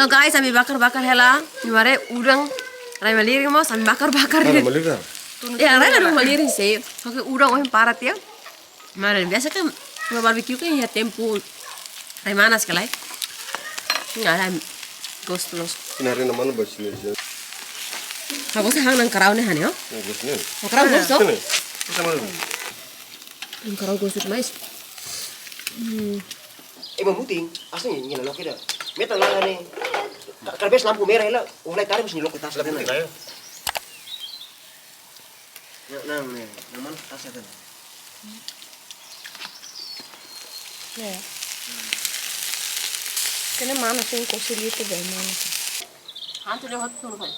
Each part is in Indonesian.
So guys, kami bakar-bakar hela. Gimana udang, rai maliring mas, kami bakar-bakar. Ya, rai ada maliring sih. Pakai udang yang parat ya. Kemarin biasa kan nggak barbecue kan ya tempo. Rai mana sekali? Nggak ada ghost los. Kinari naman ba sini? Aku sih hang nang karau nih hani ya. Ghost nih. Karau ghost dong. Sini. Karau ghost mais. Emang puting, aslinya nyala lok kita. Meta lah nih. Karbes lampu merah lah, mulai tarik mesin lok tas kan. Nang nih, naman tas kan. Ya. Kena mana tuh kosi itu bagaimana? Hantu dia hot tuh kan.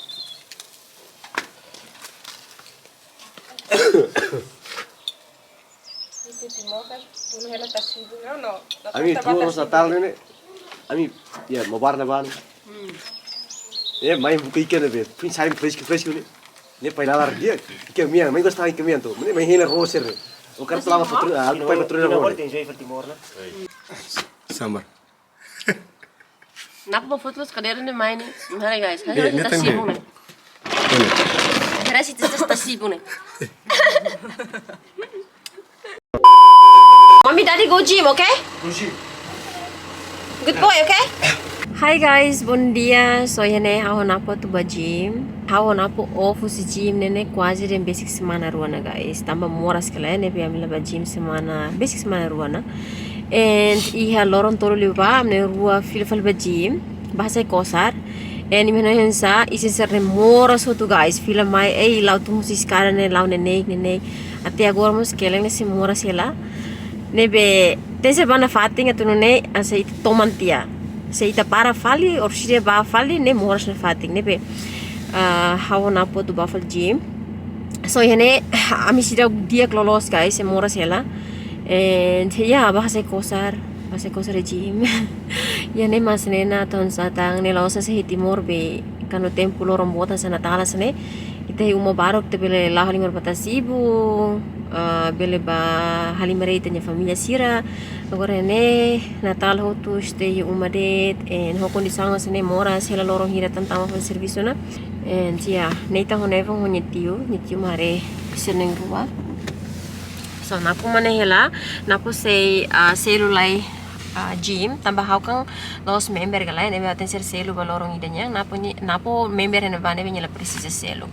Itu timur kan, tuh hela tas itu no. Ami tuh natal nih. Ami ya mau barna ban. Main buka ikan deh. Pin saya fresh nih. Ini पहिला बार dia kemian, main gua setengah kemian tuh. Ini main hina roser. Oke, selama foto, pai foto Ini boleh tinjau seperti timur lah. Sambar. Napa mau foto sekadar nih main nih. Gimana guys? Kalian kita sibuk nih. Kira sih kita sibuk nih. Mami, Daddy go gym, okay? Good boy, okay? Hi guys, bom dia. So ini hawa napo tu ba gym. Hawa napo office gym nene quase dem basic semana ruana guys. Tambah moras kala ne bi amila ba gym semana basic semana ruana. And iha loron toro liba amne rua filfal ba gym. Bahasa kosar. And imena hensa isi serre moras hotu guys. Fila mai lau tu musis cara ne lau ne. Ati agora mus keleng ne se moras hela. Nebe tense bana fating atu ne asa it tomantia. Se ita para fali or shire ba fali ne moras ne fating nebe hawa napo tu bafal gym. So yene ami sida dia klolos guys se moras hela. And ya bahasa kosar gym. Yene mas nena ton satang ne lausa se hitimor be kano tempo lorong bota sana tala sene ite uma barok te bele la halimor patasibu bele ba halimare tanya família sira agora ne natal hotu stay uma det en hokon disanga sene mora sela lorong hira tantama fal serviço na en tia neita honeva honyetiu mare seneng rua so napo mane hela napo sei selulai gym tambah haukang los member galai nebe aten ser selu balorong idanya napo member hene bane benyela precisa selu.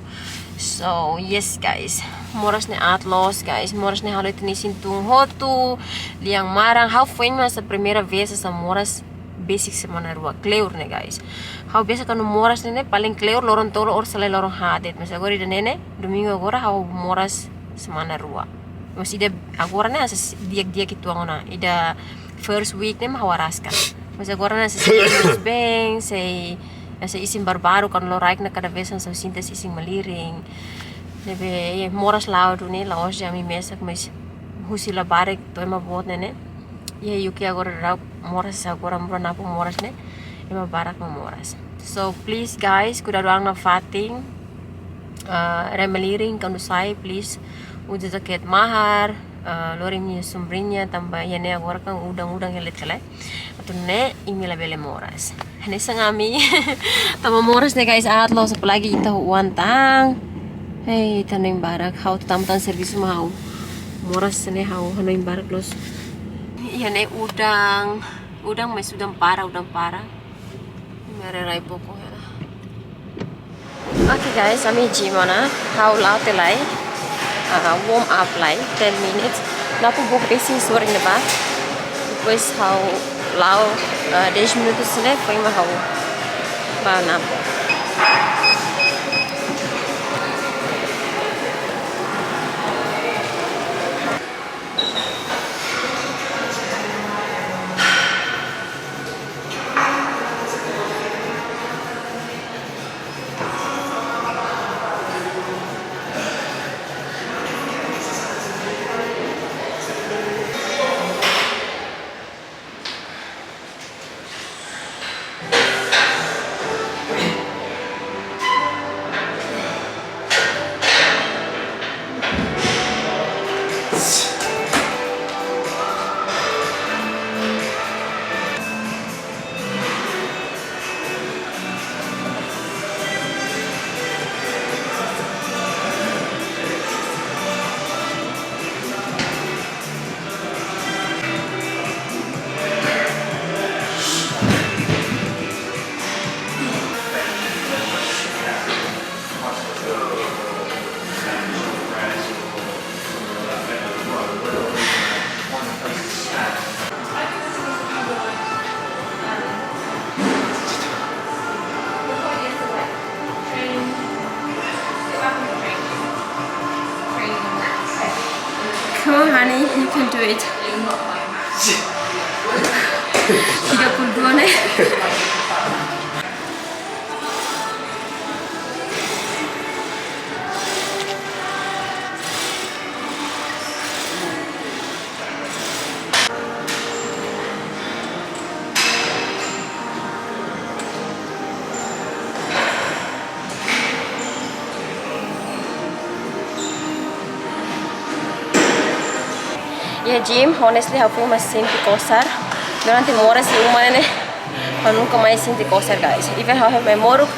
So yes guys, moras ne atlos guys, moras ne halet ni sintung hotu liang marang how foi mas a primeira vez essa moras basic semana rua kleur ne guys. How biasa kanu moras ne paling kleur lorong tolo or sale lorong hadet mas agora ida nene domingo agora how moras semana rua. Mas ida agora ne asa dia gitu angona ida first week ne mahawaraskan. Mas agora ne asa bem sei asa isim barbaru kan lo raik na kada vez sa sintas ising maliring. Nebe moras laudo ne laos jami mesak mas husila barek to ema bot ne. Ye yuki agora ra moras agora mro na po moras ne. Ema barak mo moras. So please guys, kuda doang na fating remaliring kan usai please udah zaket mahar loring ni sombrinya tambah ya ne agora kan udang helet kala. Atau ne imila bele moras. Hane sangami tama moras ne guys atlo sa palagi ita uantang hey taneng barak how tamtan service mau moras ne how hanoing barak los iya ne udang mas udang para mere rai poko ya. Okay guys, ami gym na how laute lai warm up lai 10 minutes napo bok basic suara na ba depois how lau 10 minutos ne foi mahau ba napo money, you can do it. 32 nih. Ya Jim, honestly aku masih sinti kosar. Durante moras di rumah nih, aku nunca mais sinti kosar guys. Even how I memoro,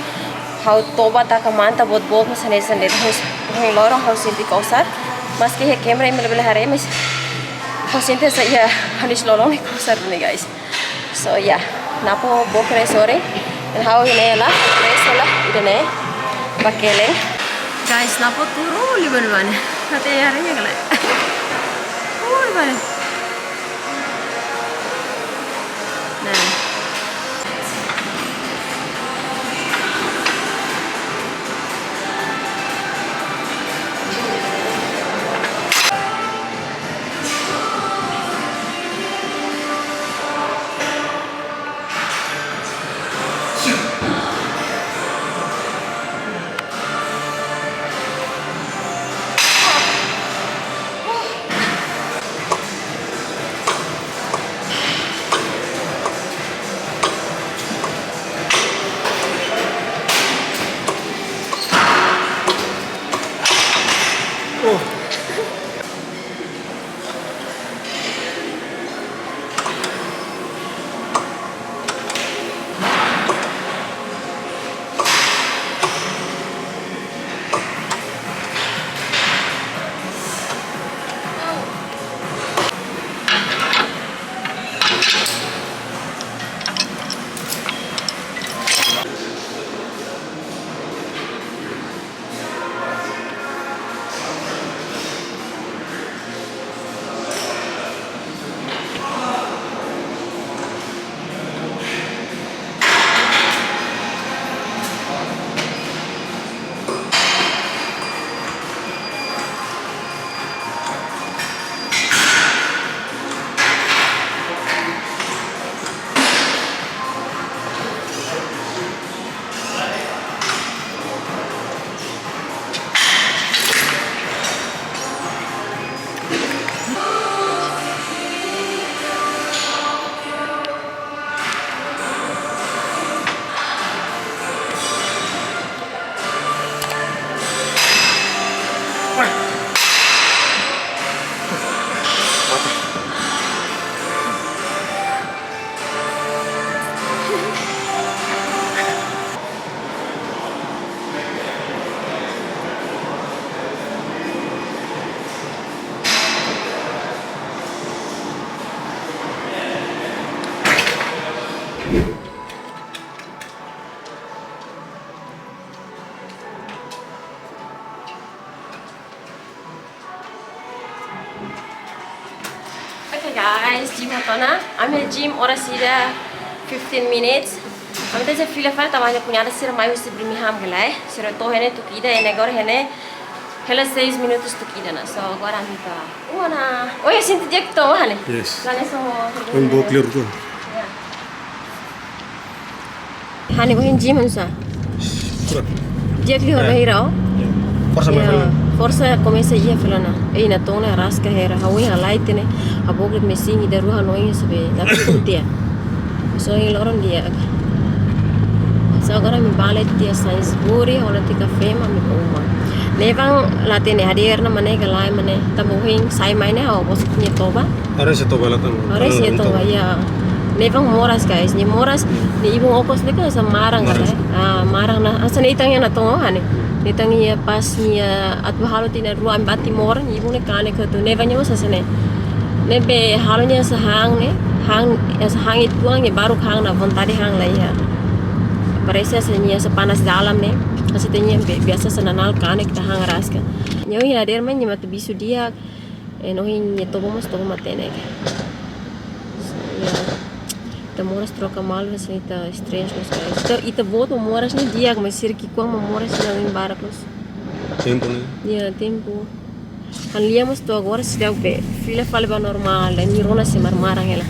how toba tak manta buat masih sendiri. Hong lorong how sinti kosar. Meski he kamera ini lebih hari mas, how sinti saya harus lorong kosar nih guys. So ya, napo bokre sore, dan how ini lah, lah, itu nih, pakai guys, napo turu liban mana? Nanti harinya kalau vale. Nah. Okay guys, gym hatona. Kami gym ora sida 15 minutes. Kami tadi fila fala tamanya punya ada sira mayu si Birmingham gelai. Sira to hene tu kida ene agora hene hela 6 minutos tu kida na. So agora kita. Uana. Oh ya sinti dia to hane. Yes. Lane so. Un bo clear tu. Hani bohin gym unsa. Dia clear hira. Força mais. Força começa a falana. Ei na tona rasca hera. Hawi light ne. Abogret mesingi da ruha noinha sabe. Da dia. So em loron dia. So agora me balet dia science buri hola tika fema me uma. Nevang latene hadir na mane galai mane tamuhin sai mai ne ho bos punya toba. Are se toba latan. Are se toba ya. Nevang moras guys, ni moras ni ibu okos ne ka sa marang galai. Ah marang na asa ne itangnya na tongo hane. Nitangi pas ni atbu halo tina ruwa ambati mor ni ibu ne kane ka tu nevanya mas asa ne. Nebe halonya sa hang ne. Hang itu ang baru hang na vontade hang lah ya. Parece asanya sepanas dalam nih. Asitnya biasa senanal kan kita hang raska. Nyawi hadir man nyamatu bisu dia. Nohin nyetobo mas tobo matene. Ya. Kita moras troca mal assim ita strange nos guys. Ita voto moras ni dia mas sir ki kuang moras na in barakos. Tempo ne. Ya tempo. Kan liamos tu agora se deu be. Filha fala ba normal, dan ni rona se marmara hela.